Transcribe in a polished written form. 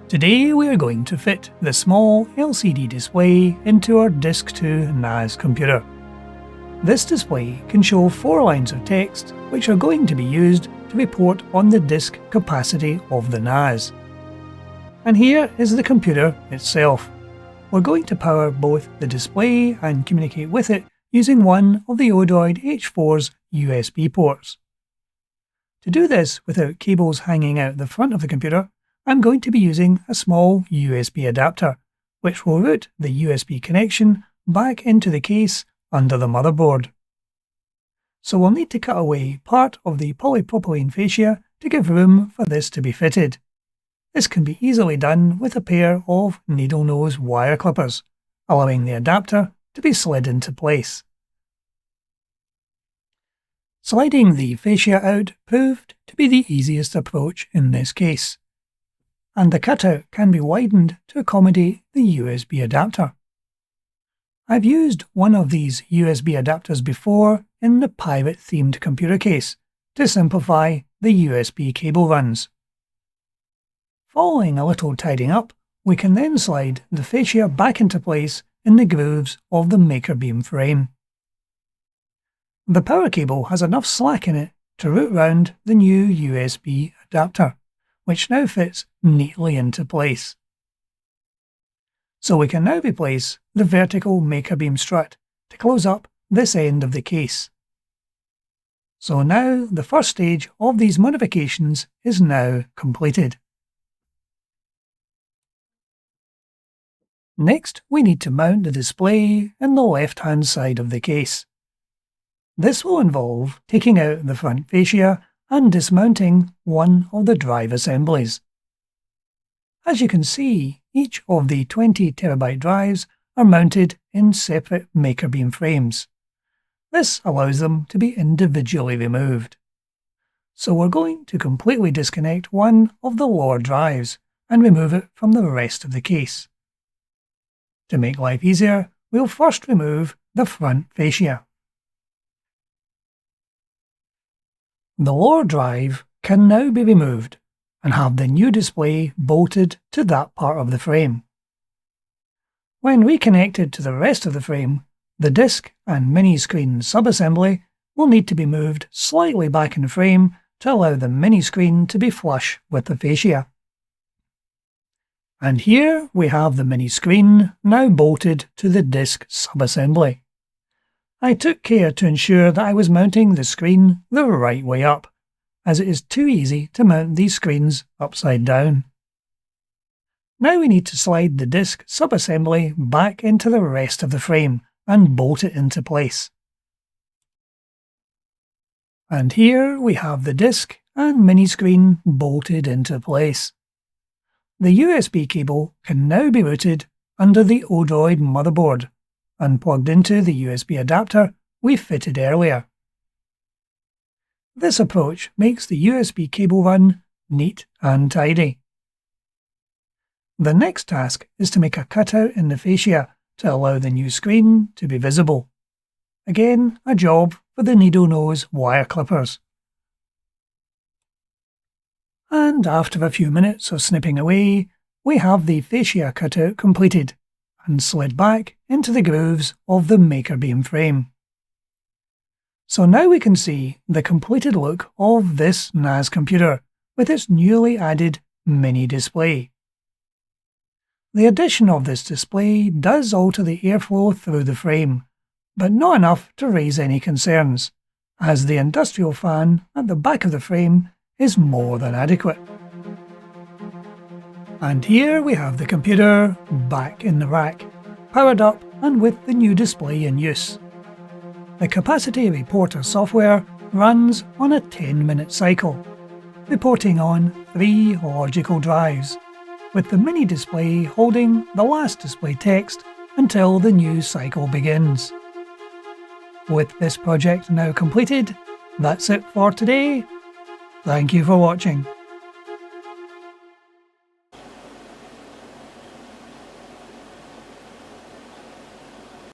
Today we are going to fit the small LCD display into our Disk 2 NAS computer. This display can show 4 lines of text which are going to be used to report on the disk capacity of the NAS. And here is the computer itself. We're going to power both the display and communicate with it using one of the Odroid H4's USB ports. To do this without cables hanging out the front of the computer, I'm going to be using a small USB adapter, which will route the USB connection back into the case under the motherboard. So we'll need to cut away part of the polypropylene fascia to give room for this to be fitted. This can be easily done with a pair of needle nose wire clippers, allowing the adapter to be slid into place. Sliding the fascia out proved to be the easiest approach in this case, and the cutout can be widened to accommodate the USB adapter. I've used one of these USB adapters before in the pirate-themed computer case to simplify the USB cable runs. Following a little tidying up, we can then slide the fascia back into place in the grooves of the Makerbeam frame. The power cable has enough slack in it to route round the new USB adapter, which now fits neatly into place. So we can now replace the vertical Makerbeam strut to close up this end of the case. So now the first stage of these modifications is now completed. Next, we need to mount the display in the left-hand side of the case. This will involve taking out the front fascia and dismounting one of the drive assemblies. As you can see, each of the 20TB drives are mounted in separate Makerbeam frames. This allows them to be individually removed. So we're going to completely disconnect one of the lower drives and remove it from the rest of the case. To make life easier, we'll first remove the front fascia. The lower drive can now be removed and have the new display bolted to that part of the frame. When reconnected to the rest of the frame, the disk and mini-screen subassembly will need to be moved slightly back in the frame to allow the mini-screen to be flush with the fascia. And here we have the mini-screen now bolted to the disk subassembly. I took care to ensure that I was mounting the screen the right way up, as it is too easy to mount these screens upside down. Now we need to slide the disk subassembly back into the rest of the frame and bolt it into place. And here we have the disk and mini-screen bolted into place. The USB cable can now be routed under the Odroid motherboard and plugged into the USB adapter we fitted earlier. This approach makes the USB cable run neat and tidy. The next task is to make a cutout in the fascia to allow the new screen to be visible. Again, a job for the needle nose wire clippers. And after a few minutes of snipping away, we have the fascia cutout completed and slid back into the grooves of the Makerbeam frame. So now we can see the completed look of this NAS computer with its newly added mini display. The addition of this display does alter the airflow through the frame, but not enough to raise any concerns, as the industrial fan at the back of the frame is more than adequate. And here we have the computer back in the rack, powered up and with the new display in use. The Capacity Reporter software runs on a 10-minute cycle, reporting on 3 logical drives, with the mini display holding the last display text until the new cycle begins. With this project now completed, that's it for today. Thank you for watching.